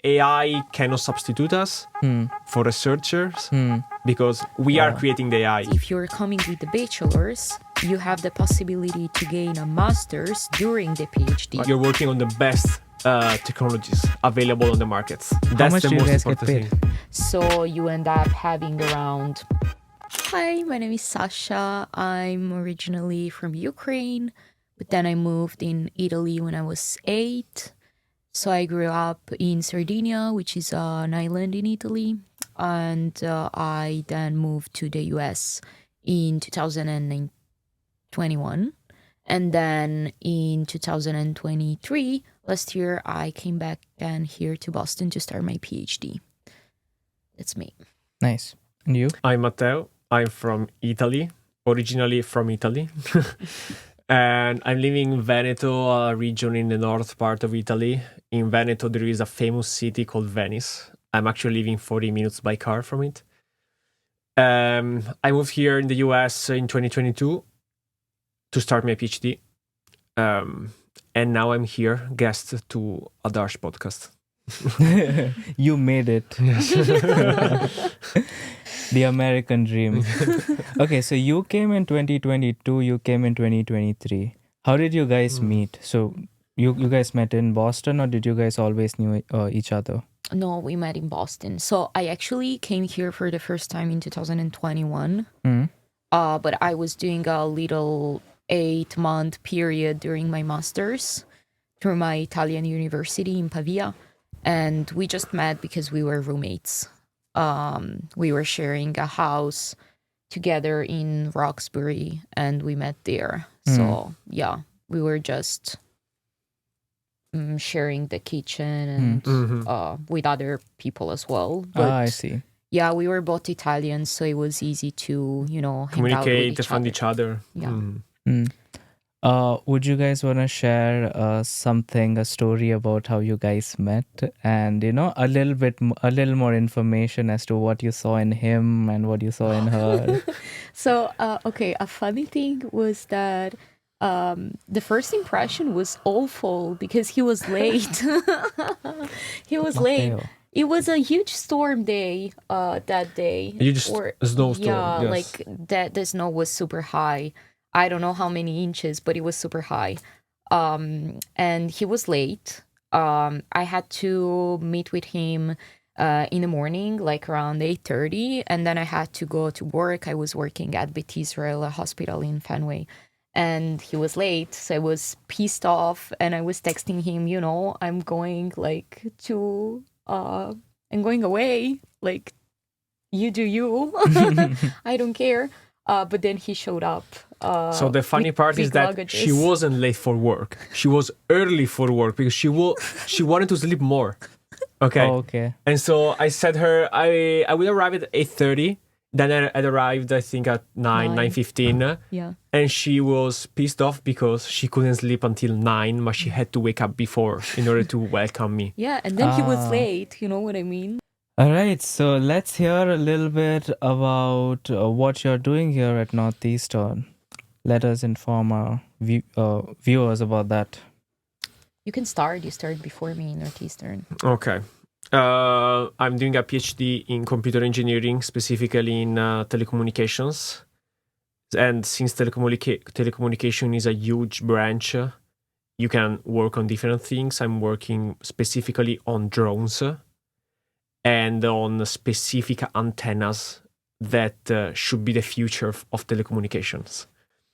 AI cannot substitute us for researchers because we are creating the AI. If you're coming with the bachelor's, you have the possibility to gain a master's during the PhD. You're working on the best technologies available on the markets. How much do you guys get paid? So you end up having around... Hi, my name is Sasha. I'm originally from Ukraine, but then I moved in Italy when I was 8. So I grew up in Sardinia, which is an island in Italy. And I then moved to the US in 2021. And then in 2023, last year, I came back then here to Boston to start my PhD. That's me. Nice. And you? I'm Matteo. I'm from Italy, originally from Italy. And I'm living in Veneto, a region in the north part of Italy. In Veneto, there is a famous city called Venice. I'm actually living 40 minutes by car from it. I moved here in the US in 2022 to start my PhD. And now I'm here, guest to a Darsh podcast. You made it. Yes. The American dream. Okay, so you came in 2022, you came in 2023. How did you guys meet? So you guys met in Boston, or did you guys always knew each other? No, we met in Boston. So I actually came here for the first time in 2021. But I was doing a little 8-month period during my master's through my Italian university in Pavia. And we just met because we were roommates. We were sharing a house together in Roxbury, and we met there. So yeah, we were just sharing the kitchen and with other people as well. But I see. yeah, we were both Italians, so it was easy to, Communicate, find each other. Yeah. Would you guys want to share a story about how you guys met, and a little more information as to what you saw in him and what you saw in her? So, okay, a funny thing was that the first impression was awful because he was late. He was late. It was a huge storm day that day. Snowstorm. Yeah, yes. like that. The snow was super high. I don't know how many inches, but it was super high. And he was late. I had to meet with him in the morning, like around 8:30, and then I had to go to work. I was working at B.T.S Hospital in Fenway, and he was late, so I was pissed off, and I was texting him, I'm going I'm going away, like, you do you. I don't care. But then he showed up. So the funny part is that luggages. she wasn't late for work. She was early for work because she wanted to sleep more. Okay. Oh, okay. And so I said her, I will arrive at 8:30. Then I arrived, I think, at 9:15. Yeah. And she was pissed off because she couldn't sleep until 9, but she had to wake up before in order to welcome me. Yeah, and then he was late, you know what I mean? All right, so let's hear a little bit about what you're doing here at Northeastern. Let us inform our viewers about that. You can start. You started before me in Northeastern. Okay. I'm doing a PhD in computer engineering, specifically in telecommunications. And since telecommunication is a huge branch, you can work on different things. I'm working specifically on drones and on specific antennas that should be the future of telecommunications.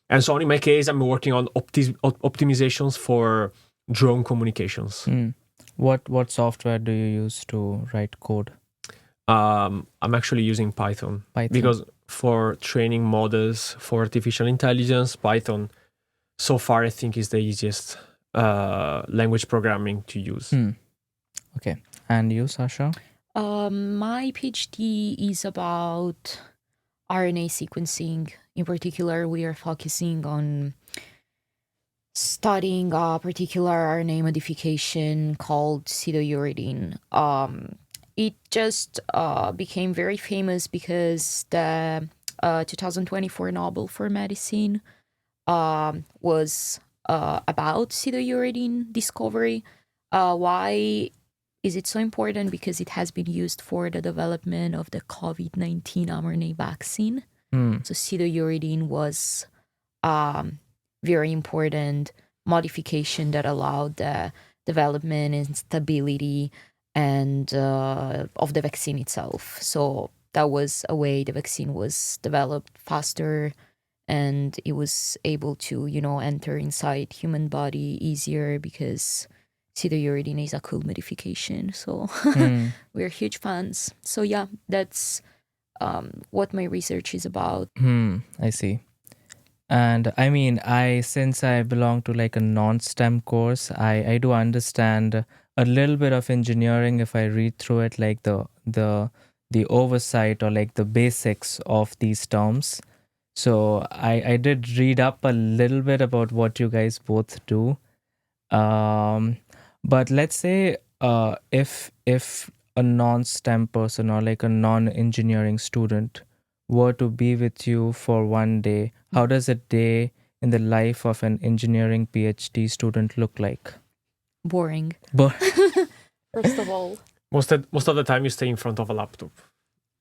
And so in my case, I'm working on optimizations for drone communications. What software do you use to write code? I'm actually using Python. Because for training models for artificial intelligence, Python so far I think is the easiest language programming to use. Okay. And you, Sasha? My PhD is about RNA sequencing. In particular, we are focusing on studying a particular RNA modification called pseudouridine. It just became very famous because the 2024 Nobel for Medicine was about pseudouridine discovery. Why is it so important? Because it has been used for the development of the COVID-19 mRNA vaccine. So pseudouridine was very important modification that allowed the development and stability and of the vaccine itself. So that was a way the vaccine was developed faster, and it was able to, enter inside human body easier because pseudouridine is a cool modification. So we're huge fans. So yeah, that's what my research is about. I see. And I mean, since I belong to like a non-STEM course, I do understand a little bit of engineering if I read through it, like the oversight or like the basics of these terms. So I did read up a little bit about what you guys both do. But let's say if a non-STEM person or like a non-engineering student were to be with you for one day, how does a day in the life of an engineering PhD student look like? Boring. First of all. Most of the time you stay in front of a laptop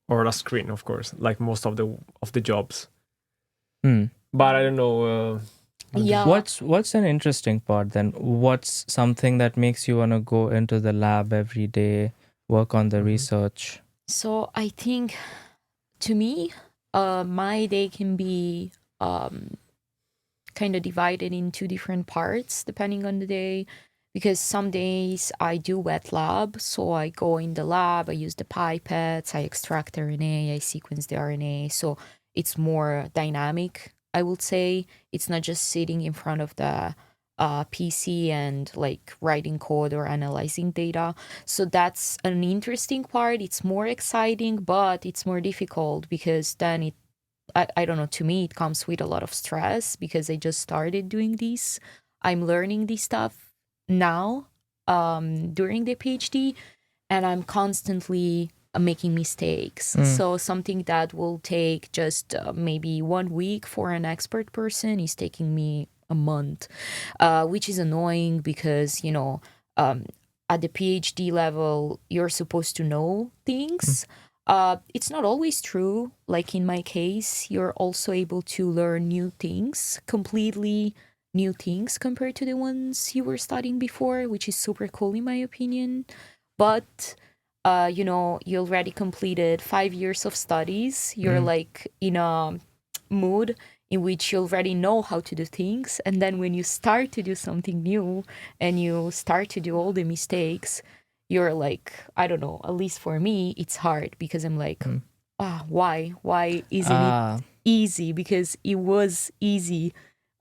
or a screen, of course, like most of the jobs. But I don't know. Yeah. What's an interesting part then? What's something that makes you want to go into the lab every day, work on the research? So I think, to me, my day can be kind of divided in two different parts depending on the day, because some days I do wet lab, so I go in the lab, I use the pipettes, I extract RNA, I sequence the RNA, so it's more dynamic, I would say. It's not just sitting in front of the PC and like writing code or analyzing data. So that's an interesting part. It's more exciting, but it's more difficult because then I don't know, to me, it comes with a lot of stress because I just started doing this. I'm learning this stuff now during the PhD, and I'm constantly making mistakes. So something that will take just maybe 1 week for an expert person is taking me a month, which is annoying because, at the PhD level, you're supposed to know things. It's not always true. Like in my case, you're also able to learn new things, completely new things compared to the ones you were studying before, which is super cool in my opinion. But you already completed 5 years of studies. You're like in a mood in which you already know how to do things, and then when you start to do something new and you start to do all the mistakes, you're like, I don't know, at least for me it's hard because I'm like, why isn't it easy? Because it was easy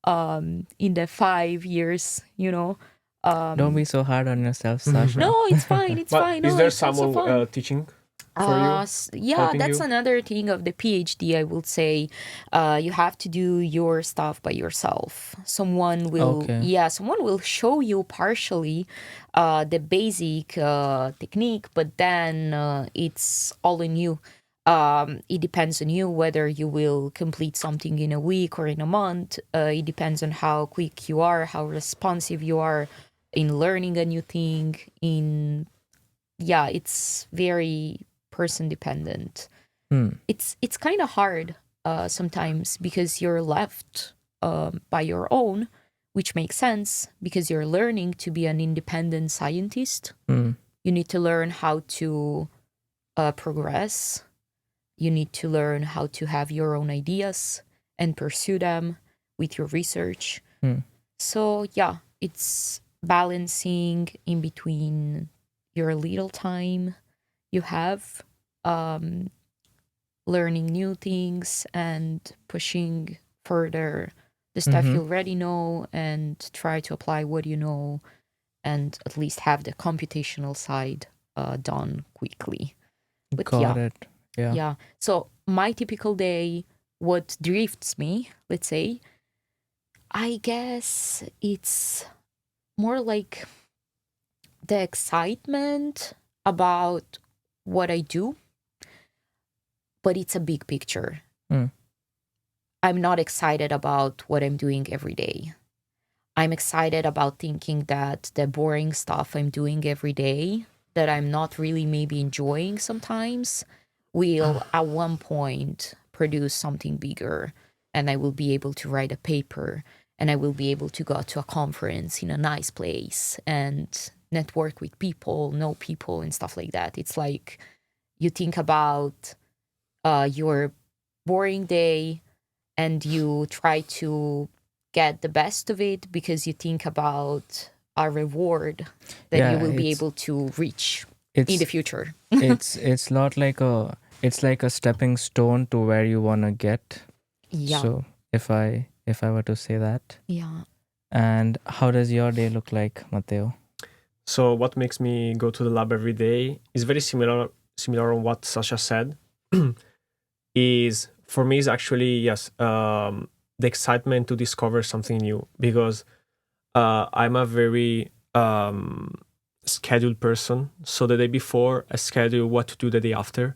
in the 5 years. Don't be so hard on yourself, Sasha. No, it's fine. It's But fine. is No, there it's not so someone fun. teaching for you? Yeah, helping that's you? another thing of the PhD. I would say, you have to do your stuff by yourself. Someone will show you partially the basic technique, but then it's all in you. It depends on you whether you will complete something in a week or in a month. It depends on how quick you are, how responsive you are in learning a new thing. It's very person dependent. It's kind of hard sometimes because you're left by your own, which makes sense because you're learning to be an independent scientist. You need to learn how to progress. You need to learn how to have your own ideas and pursue them with your research. So yeah, it's balancing in between your little time you have learning new things and pushing further the stuff you already know and try to apply what you know and at least have the computational side done quickly. But Got it. Yeah. So my typical day, what drifts me, let's say, I guess it's more like the excitement about what I do, but it's a big picture. I'm not excited about what I'm doing every day. I'm excited about thinking that the boring stuff I'm doing every day that I'm not really maybe enjoying sometimes will at one point produce something bigger, and I will be able to write a paper, and I will be able to go to a conference in a nice place and network with people, know people and stuff like that. It's like you think about your boring day and you try to get the best of it because you think about a reward that Yeah, you will be it's able to reach in the it's future. it's not like a stepping stone to where you want to get. Yeah. So if I were to say that. Yeah. And how does your day look like, Matteo? So what makes me go to the lab every day is very similar on what Sasha said. Is for me is actually the excitement to discover something new, because I'm a very scheduled person. So the day before I schedule what to do the day after,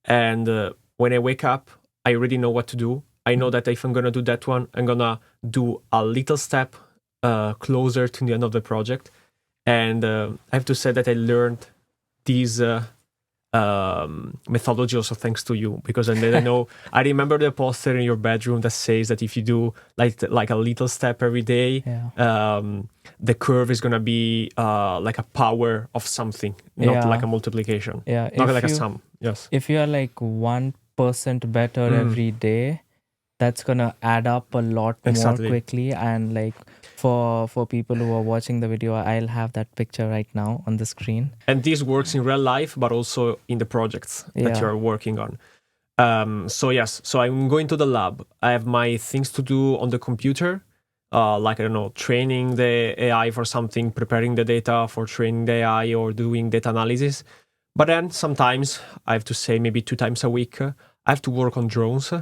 and when I wake up I already know what to do. I know that if I'm gonna do that one, I'm gonna do a little step closer to the end of the project. And I have to say that I learned these methodology also thanks to you, because then I know I remember the poster in your bedroom that says that if you do like a little step every day, the curve is gonna be like a power of something, not like a multiplication, not like a sum. Yes, if you are like 1% better every day, that's gonna add up a lot more quickly. And like for people who are watching the video, I'll have that picture right now on the screen. And this works in real life, but also in the projects that you're working on. So I'm going to the lab. I have my things to do on the computer, like, I don't know, training the AI for something, preparing the data for training the AI, or doing data analysis. But then sometimes, I have to say maybe 2 times a week, I have to work on drones.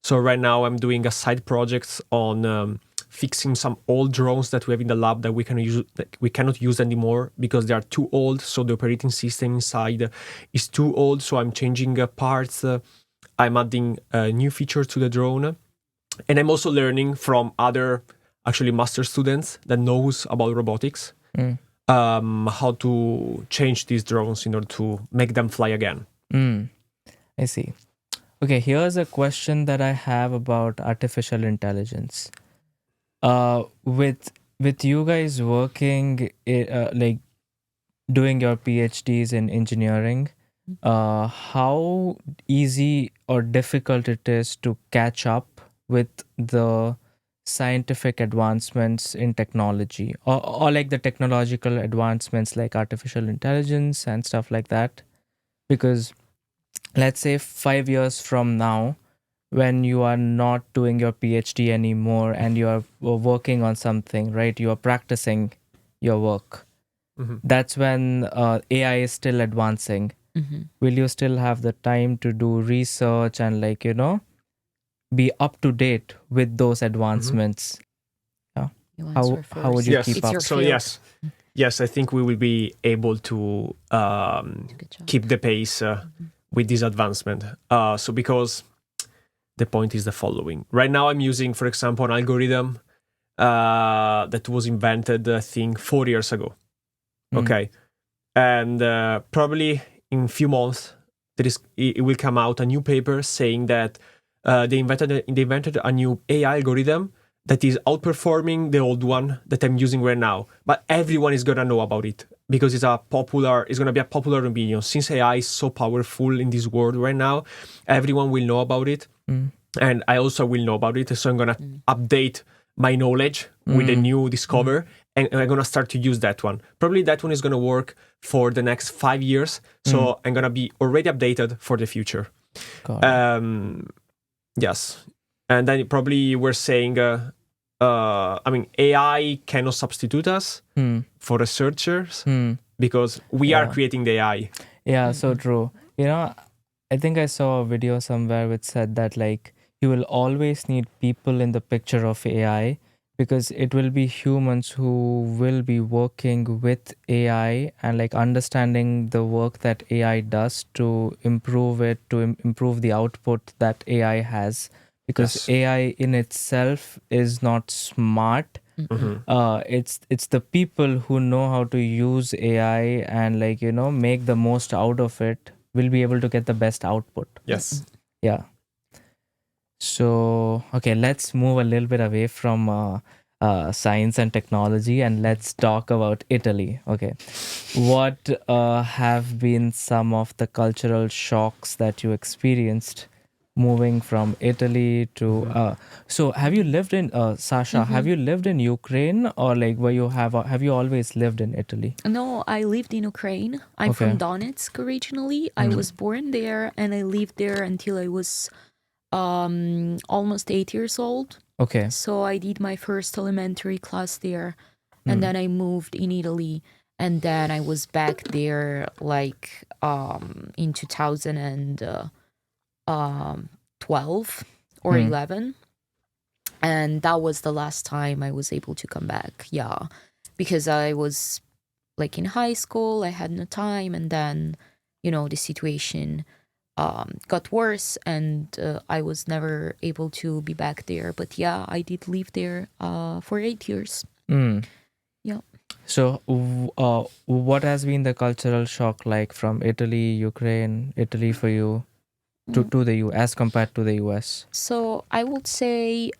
So right now I'm doing a side project on fixing some old drones that we have in the lab that we cannot use anymore because they are too old. So the operating system inside is too old. So I'm changing parts. I'm adding new features to the drone, and I'm also learning from other actually master students that knows about robotics, how to change these drones in order to make them fly again. I see. Okay, here's a question that I have about artificial intelligence. With you guys working like doing your PhDs in engineering, how easy or difficult it is to catch up with the scientific advancements in technology, or like the technological advancements like artificial intelligence and stuff like that? Because let's say 5 years from now, when you are not doing your PhD anymore and you are working on something, right? You are practicing your work. That's when AI is still advancing. Will you still have the time to do research and be up to date with those advancements? How would you keep up? So yes, I think we will be able to keep the pace with this advancement. So because the point is the following. Right now I'm using, for example, an algorithm that was invented, I think, 4 years ago. Okay. And probably in a few months, it will come out a new paper saying that they invented a new AI algorithm that is outperforming the old one that I'm using right now. But everyone is gonna know about it because it's gonna be a popular opinion. Since AI is so powerful in this world right now, everyone will know about it. And I also will know about it. So I'm gonna update my knowledge with a new discover, and I'm gonna start to use that one. Probably that one is gonna work for the next 5 years. So I'm gonna be already updated for the future. Yes. And then probably we're saying, AI cannot substitute us for researchers because we are creating the AI. Yeah, so true. I think I saw a video somewhere which said that you will always need people in the picture of AI, because it will be humans who will be working with AI and understanding the work that AI does to improve it, to improve the output that AI has. Because AI in itself is not smart, It's the people who know how to use AI and like make the most out of it will be able to get the best output. Yes. Yeah. So okay, let's move a little bit away from science and technology and let's talk about Italy. Okay, what have been some of the cultural shocks that you experienced moving from Italy to? So have you lived in Sasha? Have you lived in Ukraine or like have you always lived in Italy? No, I lived in Ukraine. I'm Okay. from Donetsk originally. I was born there and I lived there until I was almost 8 years old. Okay. So I did my first elementary class there, and then I moved in Italy, and then I was back there like in 2012 or 11, and that was the last time I was able to come back. Yeah, because I was like in high school, I had no time, and then the situation got worse, and I was never able to be back there. But yeah, I did live there for 8 years. Yeah. So, what has been the cultural shock like from Italy, Ukraine, Italy for you to the U as compared to the US? So I would say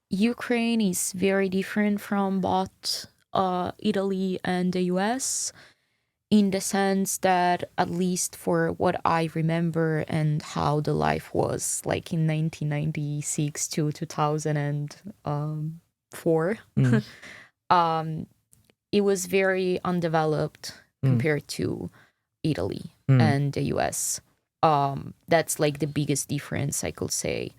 Ukraine is very different from both Italy and the US, in the sense that, at least for what I remember and how the life was like in 1996 to 2004, it was very undeveloped compared to Italy and the US. That's like the biggest difference, I could say.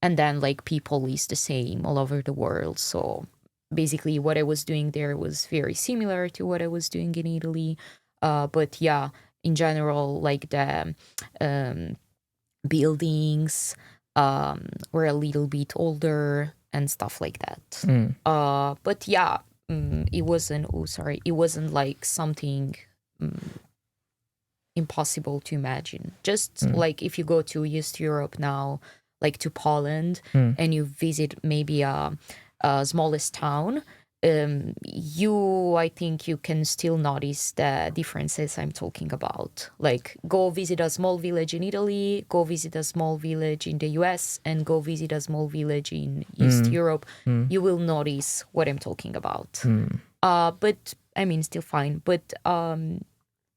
And then like people is the same all over the world. So basically what I was doing there was very similar to what I was doing in Italy. But yeah, in general, like the buildings were a little bit older and stuff like that. But yeah, it wasn't, it wasn't like something impossible to imagine. Just like if you go to East Europe now, like to Poland, and you visit maybe a smallest town, I think you can still notice the differences I'm talking about. Like, go visit a small village in Italy, go visit a small village in the US, and go visit a small village in East Europe. You will notice what I'm talking about. But I mean, still fine. But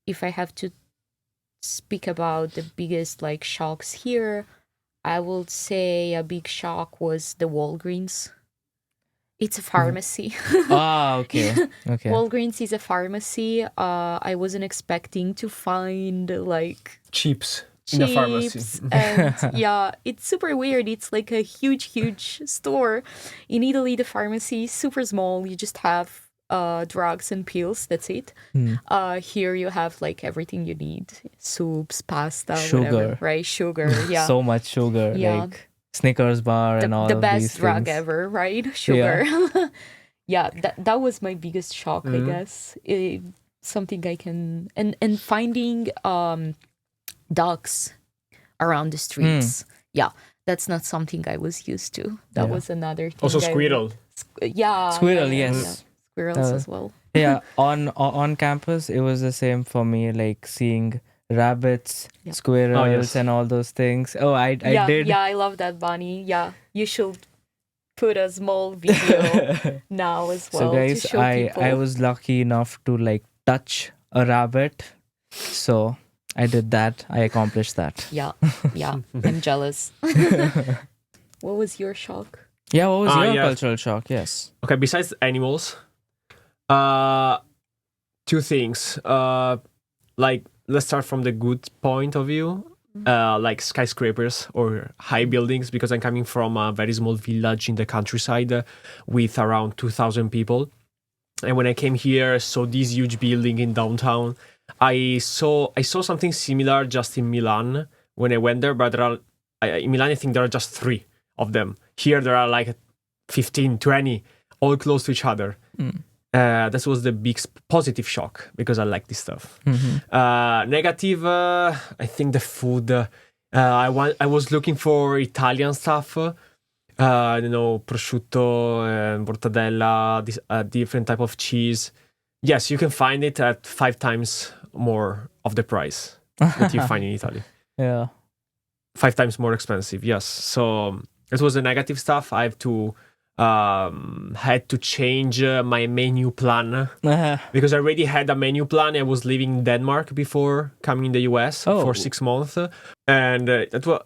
if I have to speak about the biggest like shocks here, I would say a big shock was the Walgreens. It's a pharmacy. Okay. Okay. Walgreens is a pharmacy. I wasn't expecting to find like Chips in the pharmacy. and yeah, it's super weird. It's like a huge store. In Italy, the pharmacy is super small. You just have drugs and pills. That's it. Here you have like everything you need: soups, pasta, whatever. Right? Sugar. Yeah. So much sugar. Yeah. Like Snickers bar and all the of best these drug things. ever, right? Sugar. Yeah, that was my biggest shock, I guess. Something I can and finding ducks around the streets. Yeah, that's not something I was used to. That was another thing. Also squirrel. Squirrel, yes. Yeah. Squirrels as well. Yeah, on campus it was the same for me, like seeing rabbits, squirrels, and all those things. Oh, I did. Yeah, I love that, Bunny. Yeah, you should put a small video now as well. So guys, to show people. I was lucky enough to like touch a rabbit, so I did that. I accomplished that. Yeah, I'm jealous. What was your shock? Yeah, what was your cultural shock? Yes. Okay, besides animals, two things. Like, let's start from the good point of view. Like skyscrapers or high buildings, because I'm coming from a very small village in the countryside with around 2,000 people. And when I came here, I saw this huge building in downtown. I saw something similar just in Milan when I went there, but in Milan I think there are just 3 of them. Here there are like 15, 20, all close to each other. That was the big positive shock, because I like this stuff. Negative, I think the food. I was looking for Italian stuff, prosciutto and mortadella, different type of cheese. Yes, you can find it at 5 times more of the price that you find in Italy. Yeah. 5 times more expensive. Yes. So it was the negative stuff. I have to had to change my menu plan because I already had a menu plan. I was living in Denmark before coming in the US for 6 months, and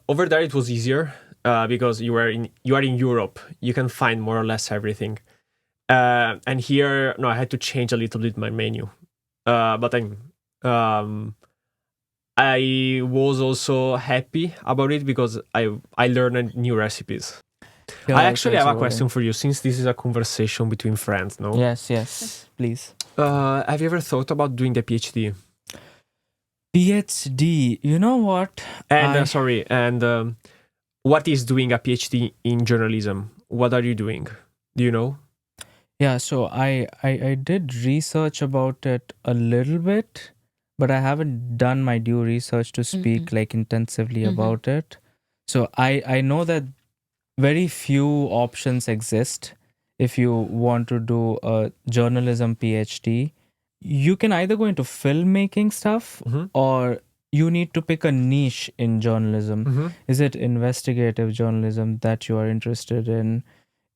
over there it was easier because you are in Europe. You can find more or less everything. And here, no, I had to change a little bit my menu. But I was also happy about it because I learned new recipes. Yeah, I actually have a question for you, since this is a conversation between friends, no? Yes, please. Have you ever thought about doing the PhD? PhD, you know what? And what is doing a PhD in journalism? What are you doing? Do you know? Yeah, so I did research about it a little bit, but I haven't done my due research to speak like intensively about it. So I know that very few options exist if you want to do a journalism PhD. You can either go into filmmaking stuff or you need to pick a niche in journalism. Is it investigative journalism that you are interested in?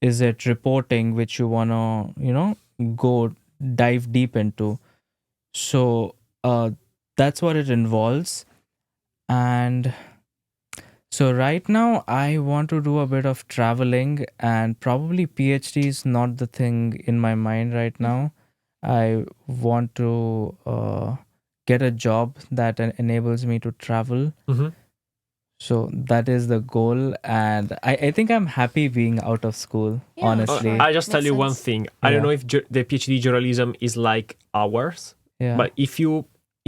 Is it reporting which you want to, go dive deep into? So that's what it involves. And so right now I want to do a bit of traveling, and probably PhD is not the thing in my mind right now. I want to get a job that enables me to travel. So that is the goal, and I think I'm happy being out of school, honestly. I just tell Makes you one sense. thing. I don't know if the PhD journalism is like ours, but if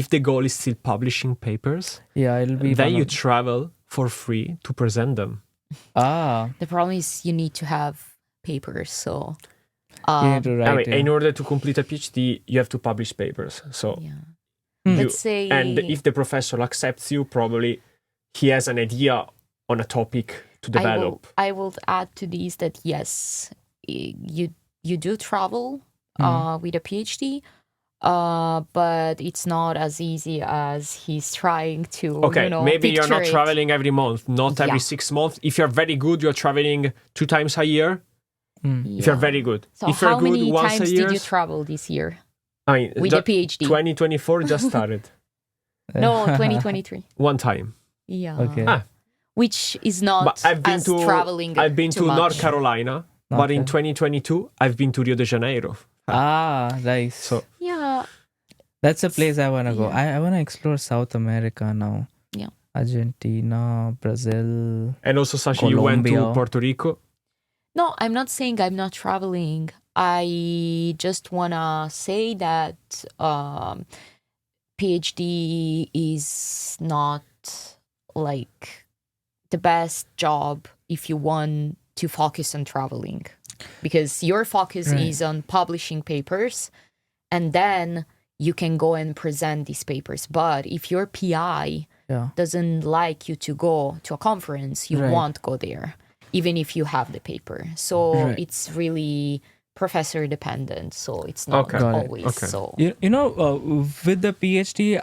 the goal is still publishing papers, it'll be then you travel for free to present them. The problem is you need to have papers, so you need to write. In order to complete a PhD, you have to publish papers. So let's say, and if the professor accepts you, probably he has an idea on a topic to develop. I will add to these that yes, you do travel with a PhD, but it's not as easy as he's trying to. Okay, maybe you're not picture it. traveling every month, not every 6 months. If you're very good, you're traveling 2 times a year. If you're very good. So if you're how good many once times a year, did you travel this year I mean, with a PhD? 2024 just started. No, 2023. One time. Yeah. Okay. Which is not But I've been as to traveling. I've been too to much. North Carolina, but in 2022 I've been to Rio de Janeiro. Nice. So Yeah. that's a place I want to go. Yeah. I want to explore South America now. Yeah. Argentina, Brazil. And also, Sasha, you went to Colombia. Puerto Rico. No, I'm not saying I'm not traveling. I just wanna say that PhD is not like the best job if you want to focus on traveling, because your focus is on publishing papers, and then you can go and present these papers. But if your PI doesn't like you to go to a conference, you won't go there, even if you have the paper. So it's really professor dependent. So it's not always so. With the PhD,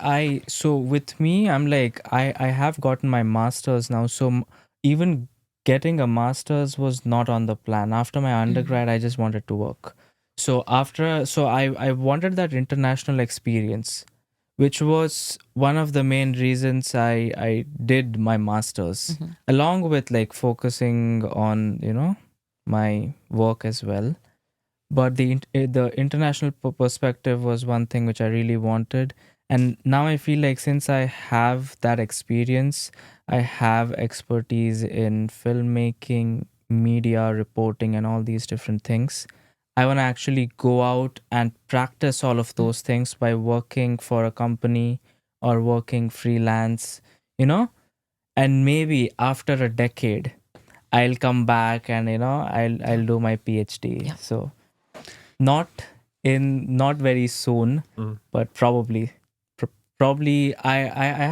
so with me, I'm like, I have gotten my master's now. So even getting a master's was not on the plan. After my undergrad, I just wanted to work. So I wanted that international experience, which was one of the main reasons I did my master's, along with like focusing on, my work as well. But the international perspective was one thing which I really wanted. And now I feel like since I have that experience, I have expertise in filmmaking, media, reporting, and all these different things. I want to actually go out and practice all of those things by working for a company or working freelance, and maybe after a decade, I'll come back and, I'll do my PhD. Yeah. So not very soon, but probably I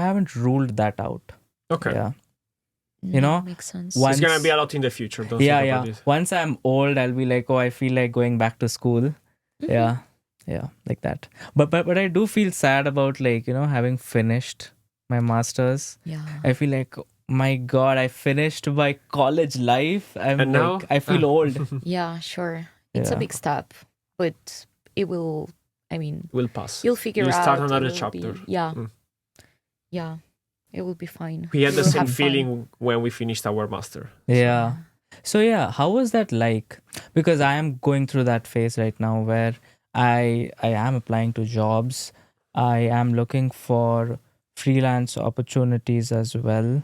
haven't ruled that out. Okay. Yeah. You know, makes sense. Once, It's gonna be a lot in the future. Don't yeah, think yeah. about it. Once I'm old, I'll be like, oh, I feel like going back to school. Yeah, like that. But I do feel sad about, like, you know, having finished my masters. Yeah. I feel like, my God, I finished my college life. I'm And like, now I feel old. Yeah, sure. It's a Yeah. big step, but it will, I mean, will pass. you'll figure You'll out. start it another will chapter. be- yeah. Mm. Yeah. It will be fine. We had You the will same have fun. feeling when we finished our master. Yeah. So yeah, how was that like? Because I am going through that phase right now where I am applying to jobs. I am looking for freelance opportunities as well.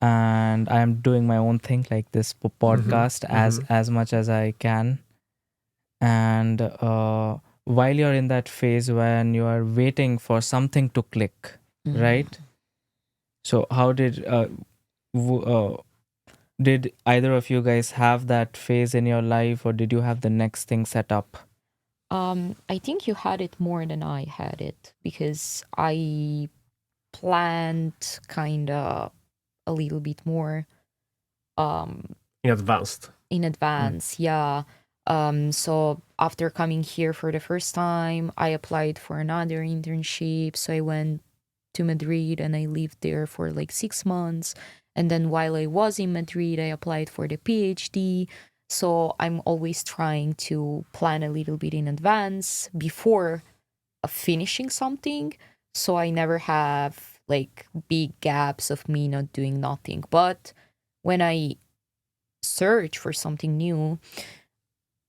And I am doing my own thing, like this podcast, as much as I can. And while you're in that phase when you are waiting for something to click, right? So how did either of you guys have that phase in your life, or did you have the next thing set up? I think you had it more than I had it because I planned kind of a little bit more In advanced. in advance. Yeah. So after coming here for the first time, I applied for another internship. So I went to Madrid and I lived there for like 6 months. And then while I was in Madrid, I applied for the PhD. So I'm always trying to plan a little bit in advance before finishing something. So I never have like big gaps of me not doing nothing. But when I search for something new,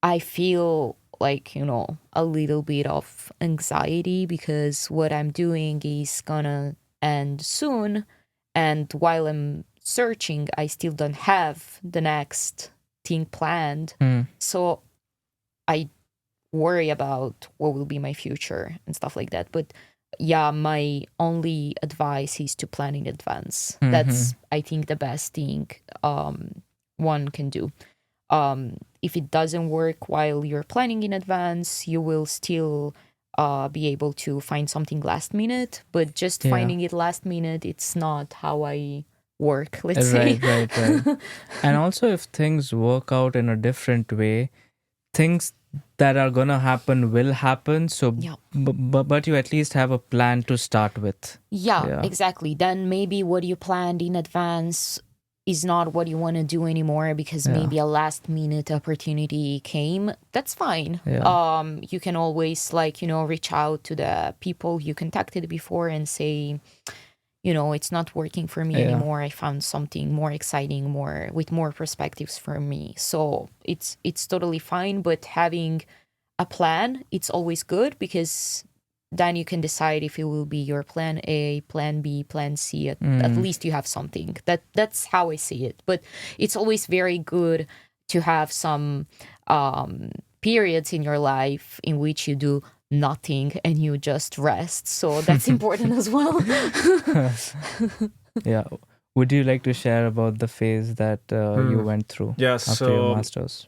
I feel like, you know, a little bit of anxiety because what I'm doing is gonna end soon. And while I'm searching, I still don't have the next thing planned. So I worry about what will be my future and stuff like that. But yeah, my only advice is to plan in advance. That's, I think, the best thing one can do. If it doesn't work while you're planning in advance, you will still be able to find something last minute. But just finding it last minute, it's not how I work, let's say. Right. And also, if things work out in a different way, things that are gonna happen will happen. So, but you at least have a plan to start with. Yeah, exactly. Then maybe what you planned in advance is not what you want to do anymore because maybe a last minute opportunity came. That's fine. You can always, like, you know, reach out to the people you contacted before and say, you know, it's not working for me anymore. I found something more exciting, with more perspectives for me. So it's totally fine. But having a plan, it's always good because then you can decide if it will be your plan A, plan B, plan C. At least you have something. That's how I see it. But it's always very good to have some periods in your life in which you do nothing and you just rest. So that's important as well. Yeah. Would you like to share about the phase that you went through after your master's?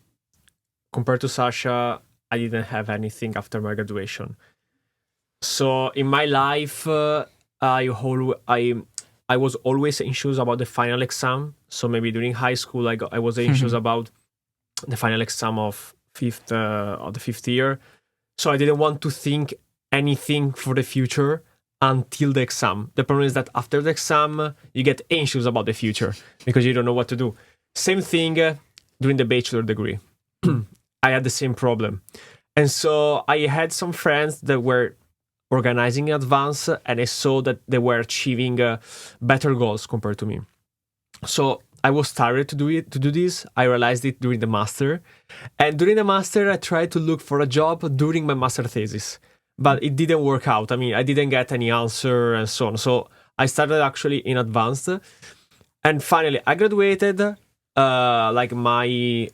Compared to Sasha, I didn't have anything after my graduation. So in my life, I was always anxious about the final exam. So maybe during high school, I was anxious about the final exam of the fifth year. So I didn't want to think anything for the future until the exam. The problem is that after the exam, you get anxious about the future because you don't know what to do. Same thing during the bachelor degree. I had the same problem. And so I had some friends that were organizing in advance and I saw that they were achieving better goals compared to me. So I was tired to do this. I realized it during the master. And during the master, I tried to look for a job during my master thesis. But it didn't work out. I mean, I didn't get any answer and so on. So I started actually in advanced. And finally, I graduated. My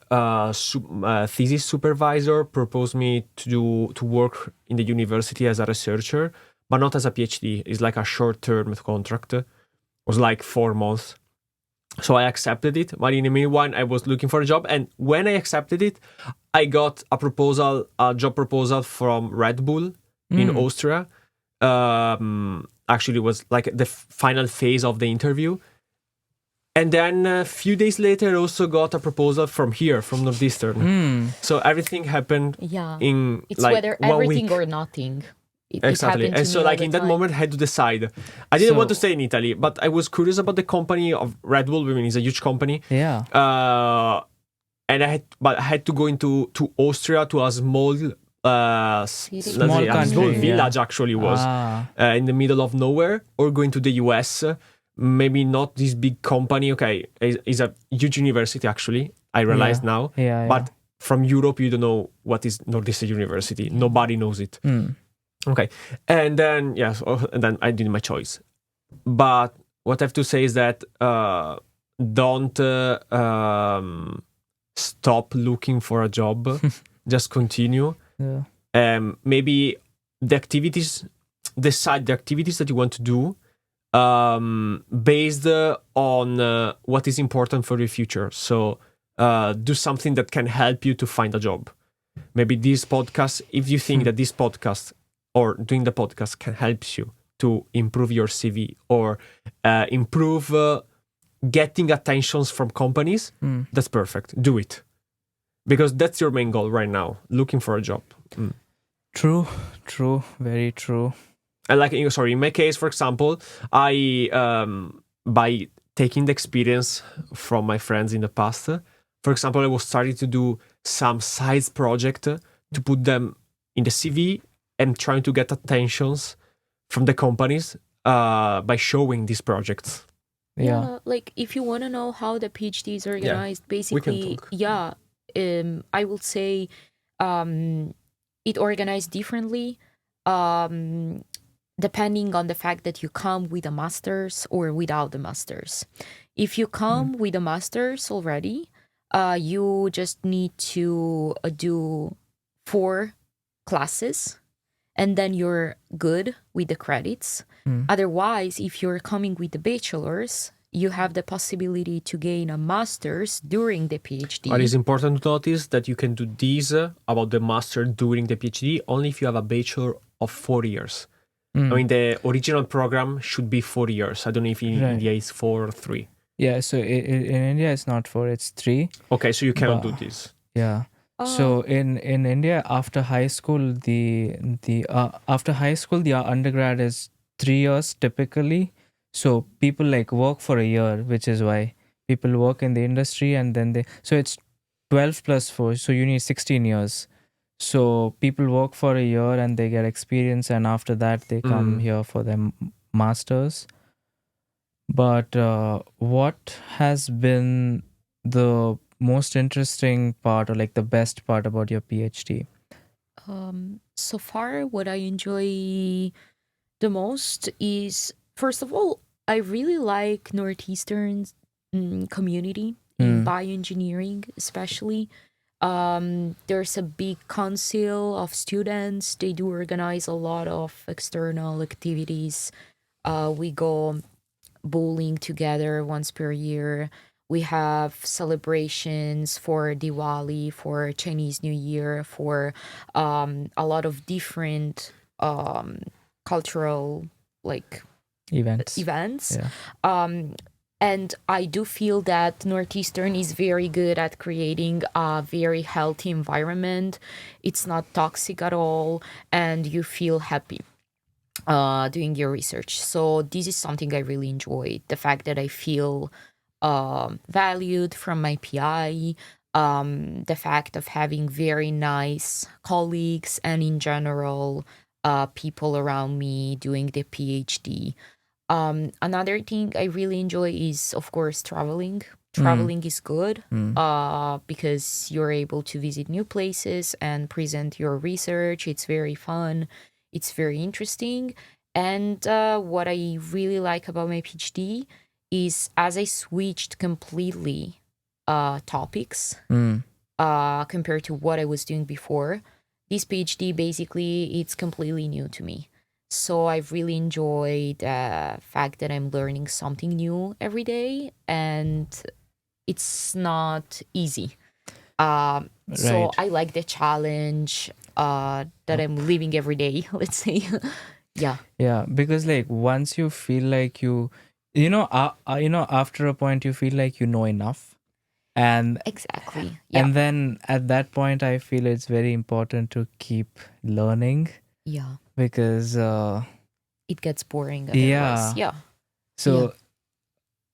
thesis supervisor proposed me to work in the university as a researcher, but not as a PhD. It's like a short-term contract. It was like 4 months. So I accepted it. But in the meanwhile, I was looking for a job. And when I accepted it, I got a job proposal from Red Bull in Austria. Actually, it was like the final phase of the interview. And then a few days later, I also got a proposal from here, from Northeastern. So everything happened in It's like whether 1 everything week. or nothing. It Exactly. happened to And so me like all in the that time. moment, I had to decide. I didn't want to So- stay in Italy, but I was curious about the company of Red Bull. I mean, it's a huge company. Yeah. And I had to go to Austria, to a small Small a small country, village actually was in the middle of nowhere, or going to the US. Maybe not this big company. Okay, it's a huge university actually. I realize now. Yeah, But from Europe, you don't know what is Northeastern University. Nobody knows it. Okay, and then and then I did my choice. But what I have to say is that don't stop looking for a job. Just continue. Maybe decide the activities that you want to do based on what is important for your future. So do something that can help you to find a job. Maybe this podcast, if you think that this podcast or doing the podcast can help you to improve your CV or improve getting attentions from companies, that's perfect. Do it. Because that's your main goal right now, looking for a job. True, very true. And like, in my case, for example, I, by taking the experience from my friends in the past, for example, I was starting to do some side project to put them in the CV and trying to get attentions from the companies by showing these projects. Like if you want to know how the PhD is organized, basically, I will say it organized differently depending on the fact that you come with a master's or without the master's. If you come with a master's already, you just need to do 4 classes and then you're good with the credits. Otherwise, if you're coming with the bachelor's, you have the possibility to gain a master's during the PhD. But it's important to notice that you can do this about the master during the PhD only if you have a bachelor of 4 years. I mean, the original program should be 4 years. I don't know if in India it's 4 or 3. Yeah, so in India it's not 4, it's 3. Okay, so you cannot do this. Yeah. So in India, after high school, the undergrad is 3 years typically. So people like work for a year, which is why people work in the industry, and then so it's 12 plus 4, so you need 16 years. So people work for a year and they get experience, and after that they come here for their masters. But what has been the most interesting part, or like the best part about your PhD? So far, what I enjoy the most is, first of all, I really like Northeastern's community in bioengineering, especially. There's a big council of students. They do organize a lot of external activities. We go bowling together once per year. We have celebrations for Diwali, for Chinese New Year, for a lot of different cultural events. Yeah. And I do feel that Northeastern is very good at creating a very healthy environment. It's not toxic at all, and you feel happy doing your research. So this is something I really enjoy. The fact that I feel valued from my PI, the fact of having very nice colleagues, and in general, people around me doing the PhD. Another thing I really enjoy is, of course, traveling. Traveling is good because you're able to visit new places and present your research. It's very fun. It's very interesting. And what I really like about my PhD is, as I switched completely topics compared to what I was doing before, this PhD basically, it's completely new to me. So I've really enjoyed the fact that I'm learning something new every day, and it's not easy. So I like the challenge that I'm living every day, let's say. Yeah, because like once you feel like After a point, you feel like you know enough, and Exactly. Yeah. and then at that point, I feel it's very important to keep learning Yeah. because It gets boring otherwise. Yeah. So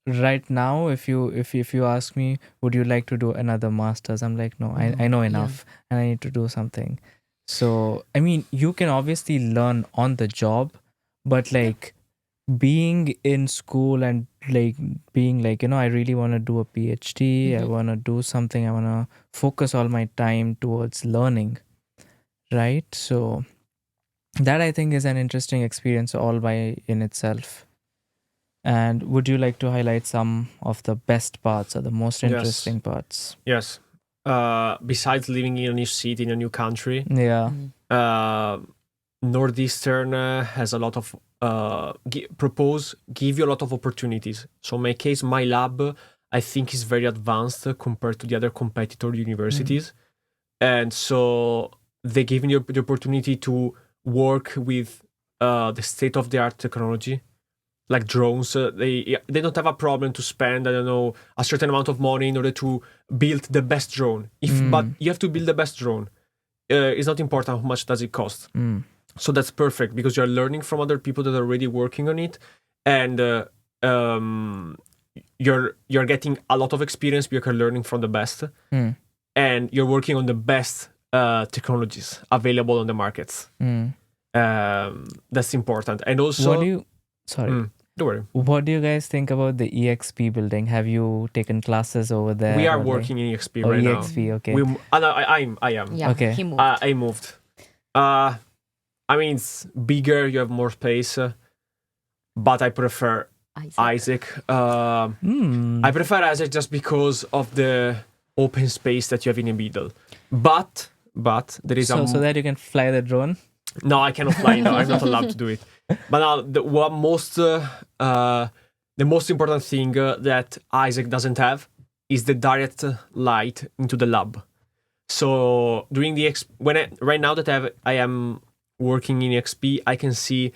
right now, if you ask me, would you like to do another master's? I'm like, no, I know enough, and I need to do something. So I mean, you can obviously learn on the job, but like being in school and like being like, I really want to do a PhD, I want to do something, I want to focus all my time towards learning, right? So that I think is an interesting experience all by in itself. And would you like to highlight some of the best parts or the most interesting parts? Yes. Besides living in a new city, in a new country, Northeastern has a lot of give you a lot of opportunities. So in my case, my lab, I think, is very advanced compared to the other competitor universities. And so they give you the opportunity to work with the state-of-the-art technology, like drones. They don't have a problem to spend, I don't know, a certain amount of money in order to build the best drone. But you have to build the best drone. It's not important how much does it cost. So that's perfect because you're learning from other people that are already working on it, and you're getting a lot of experience because you're learning from the best, and you're working on the best technologies available on the markets. That's important. And also, don't worry. What do you guys think about the EXP building? Have you taken classes over there? We are working in EXP right now. EXP, okay. I am. Yeah, okay. he moved. I moved. I mean, it's bigger, you have more space, but I prefer ISEC. I prefer ISEC just because of the open space that you have in the middle. But there is so that you can fly the drone? No, I cannot fly. No, I'm not allowed to do it. But now, the most important thing that ISEC doesn't have is the direct light into the lab. So during the right now that I am working in EXP, I can see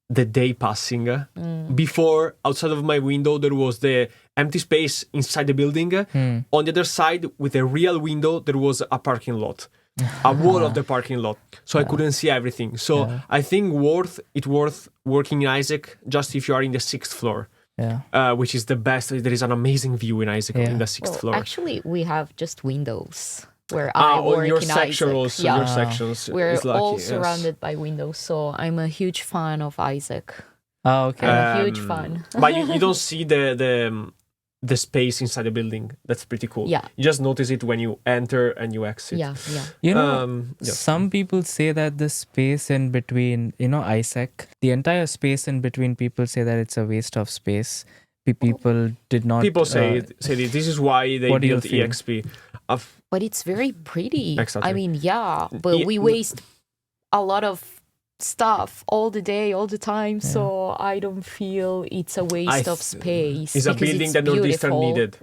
the day passing. Before, outside of my window, there was the empty space inside the building. On the other side, with a real window, there was a parking lot. A wall of the parking lot, so I couldn't see everything. So I think it's worth working in ISEC just if you are in the 6th floor, which is the best. There is an amazing view in ISEC in the 6th floor. Actually, we have just windows where I work your in section ISEC. Also, your sections. We're is lucky, all yes. surrounded by windows, so I'm a huge fan of ISEC. Oh, okay. I'm a huge fan. But you don't see the space inside the building. That's pretty cool. Yeah. You just notice it when you enter and you exit. Yeah. You know, some people say that the space in between, ISEC, the entire space in between, people say that it's a waste of space. People did not... People say this is why they built EXP. But it's very pretty. Exactly. I mean, but we waste a lot of stuff all the day, all the time, so I don't feel it's a waste of space. It's a building that Northeastern needed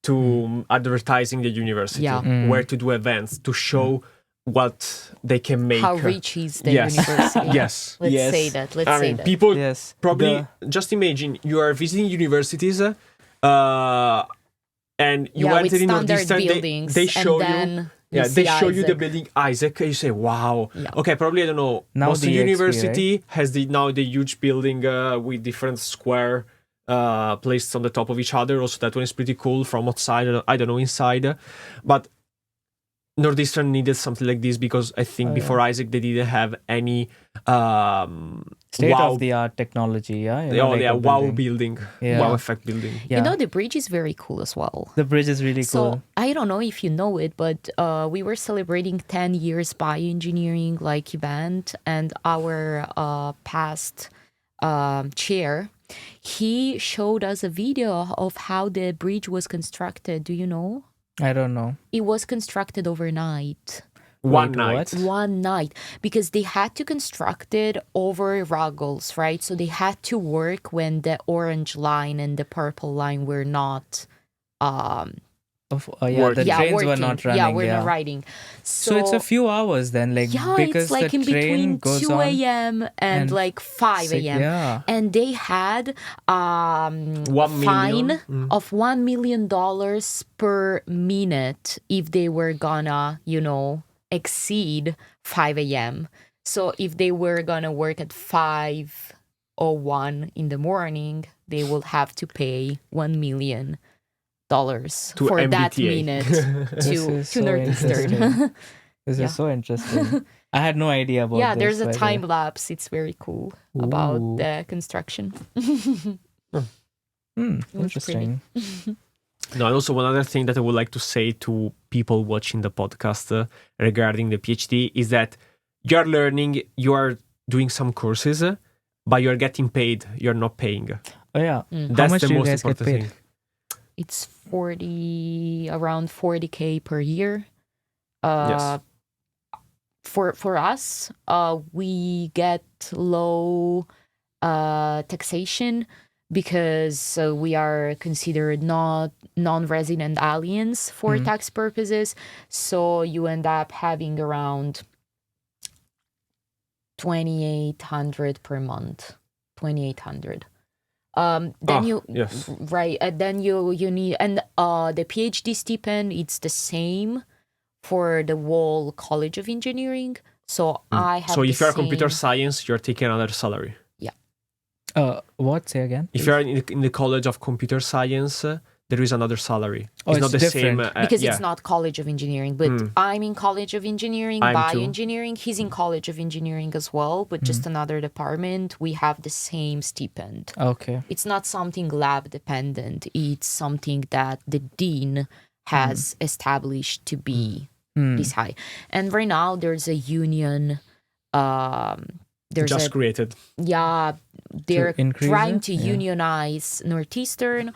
to advertising the university, where to do events, to show what they can make. How rich is the university. Yes. Let's say that. I mean, people probably... Just imagine, you are visiting universities and you enter in Northeastern, they show you... they show you the building ISEC. You say, "Wow, okay." Probably I don't know. Boston University has now the huge building with different square placed on the top of each other. Also, that one is pretty cool from outside. I don't know inside, but Northeastern needed something like this because I think before ISEC they didn't have any state-of-the-art technology. Wow building, wow effect building. Yeah. The bridge is very cool as well. The bridge is really cool. So I don't know if you know it, but we were celebrating 10 years bioengineering event, and our past chair, he showed us a video of how the bridge was constructed. Do you know? I don't know. It was constructed overnight. One night, because they had to construct it over Ruggles, right? So they had to work when the orange line and the purple line were not The Yeah, trains were working. not running. Yeah, we're not riding. So it's a few hours then, like, yeah, because it's like the in train between goes 2 on a.m. and like 5 a.m. Yeah. And they had a 1 fine million? of $1 million per minute if they were gonna, exceed 5 a.m. So if they were gonna work at 5:01 in the morning, they will have to pay $1 million for MBTA. that minute to Northeastern. This is so interesting. I had no idea about Yeah, this. there's a by the time way. lapse. It's very cool about Ooh. the construction. Interesting. No, and also one other thing that I would like to say to people watching the podcast regarding the PhD is that you're learning, you are doing some courses, but you're getting paid, you're not paying. Oh yeah. Mm. How That's much the do you most guys get important paid? thing. It's around 40K per year. Yes. For us, we get low taxation because we are considered not non-resident aliens for tax purposes. So you end up having around 2,800 per month. 2,800. Then you yes. right. Then you need, and the PhD stipend, it's the same for the whole College of Engineering. So I have. So if you're same... computer science, you're taking another salary. What? Say again? If you're in the College of Computer Science, there is another salary. Oh, it's not the different. same. Because it's not College of Engineering, but I'm in College of Engineering, Bioengineering. He's in College of Engineering as well, but just another department. We have the same stipend. Okay. It's not something lab dependent. It's something that the dean has established to be this high. And right now there's a union. Created. Yeah, they're trying it? to unionize Northeastern.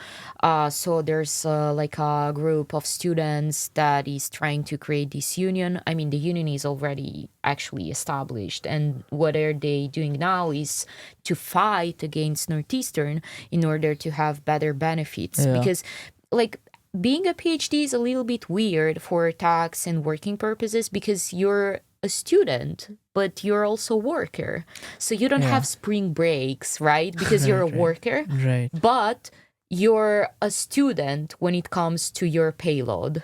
So there's like a group of students that is trying to create this union. I mean, the union is already actually established. And what are they doing now is to fight against Northeastern in order to have better benefits. Yeah. Because, like, being a PhD is a little bit weird for tax and working purposes because you're a student, but you're also a worker. So you don't have spring breaks, right? Because you're a worker. Right. But you're a student when it comes to your payload.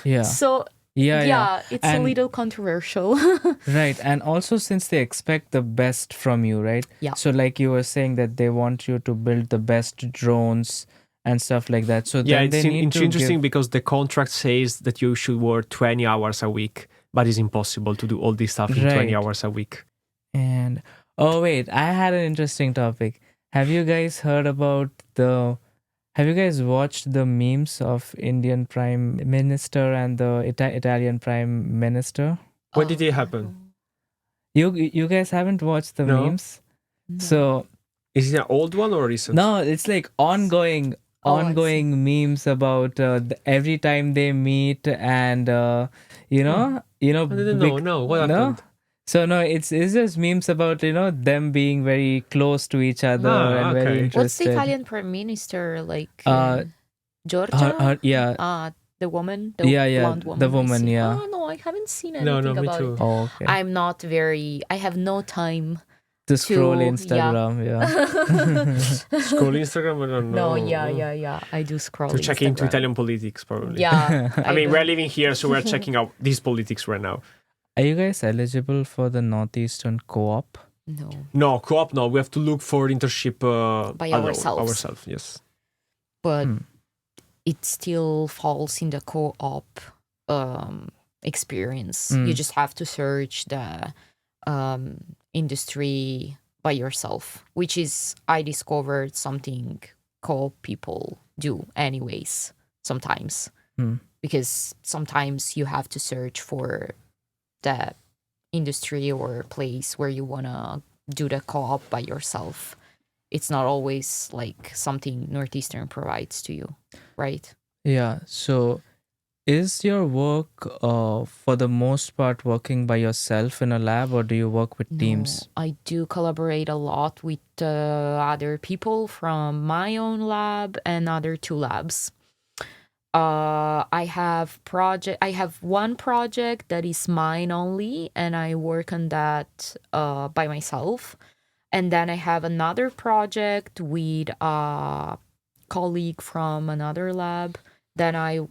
Yeah. So it's a little controversial. Right. And also since they expect the best from you, right? Yeah. So like you were saying that they want you to build the best drones and stuff like that. So Yeah, then they need it's to interesting because the contract says that you should work 20 hours a week, but it's impossible to do all this stuff in 20 hours a week. And oh wait, I had an interesting topic. Have you guys heard about have you guys watched the memes of Indian Prime Minister and the Italian Prime Minister? When did it happen? You guys haven't watched the memes? No. So is it an old one or recent? No, it's like ongoing memes about every time they meet and you know I didn't know. No, what happened? So no, it's just memes about them being very close to each other and very interested. What's the Italian prime minister like? Giorgia? The woman, blonde woman. The woman, Oh no, I haven't seen anything about it. Oh, okay. I have no time to scroll Instagram. Scroll Instagram? I don't know. No, I do scroll to check Instagram. into Italian politics, probably. Yeah. I mean, we're living here, so we're checking out these politics right now. Are you guys eligible for the Northeastern Co-op? No, co-op, no. We have to look for internship by ourselves. Yes. But it still falls in the co-op experience. You just have to search the industry by yourself, which is, I discovered, something co-op people do anyways sometimes. Because sometimes you have to search for the industry or place where you want to do the co-op by yourself. It's not always like something Northeastern provides to you, right? Yeah. So is your work for the most part working by yourself in a lab, or do you work with teams? I do collaborate a lot with other people from my own lab and other two labs. I have one project that is mine only, and I work on that by myself. And then I have another project with a colleague from another lab. Then I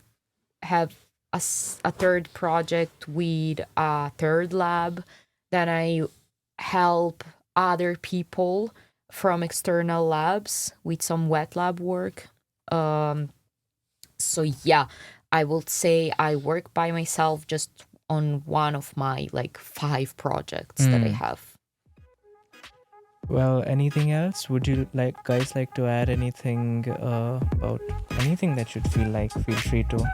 have a third project with a third lab. Then I help other people from external labs with some wet lab work. So yeah, I would say I work by myself just on one of my like 5 projects that I have. Well, anything else? Would you guys like to add anything about anything that you'd feel free to?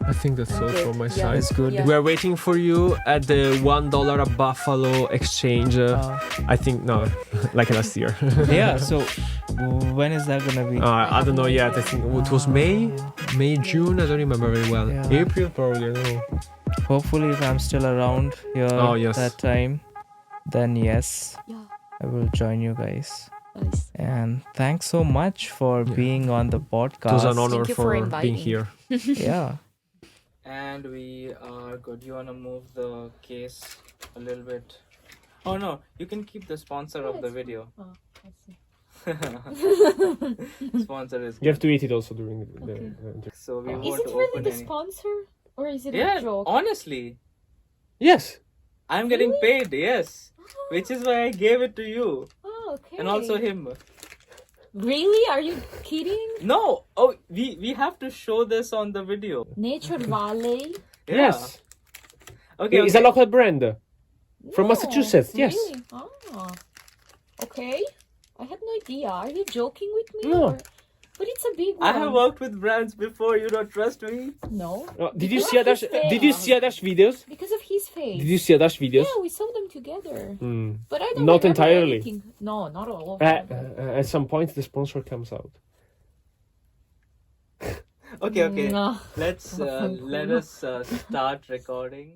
I think that's all from my Yeah. side. It's good. Yeah. We're waiting for you at the $1 a Buffalo exchange. I think no, like last year. Yeah, so when is that gonna be? I don't know yet. I think it was May, June. I don't remember very well. Yeah. April probably. I don't know. Hopefully, if I'm still around here Yes. that time, then yes, Yeah, I will join you guys. nice. And thanks so much for being on the podcast. It was an honor Thank you for for inviting. being here. Yeah. And we are good. You wanna move the case a little bit? Oh no, you can keep the sponsor of the video. Oh, I see. Sponsor is You have to eat it also during the so we Is won't it really open the any. sponsor, or is it Yeah, a joke? honestly, Yes. I'm getting paid. Yes, which is why I gave it to you Oh, okay. and also him. Really? Are you kidding? No, oh, we have to show this on the video. Nature Valley? Yeah. Yes. Okay. It's a local brand from No, Massachusetts. Yes. Really? Oh. Okay. I had no idea. Are you joking with me? No. or- But it's a big one. I have worked with brands before. You don't trust me? No. Did you Because see of Adash? his face. Did you see Adash videos? Because of his face. Did you see Adash videos? Yeah, we saw them together. Mm. But I don't Not remember entirely. anything. No, not all of At them. some point, the sponsor comes out. Okay. No. Let us start recording.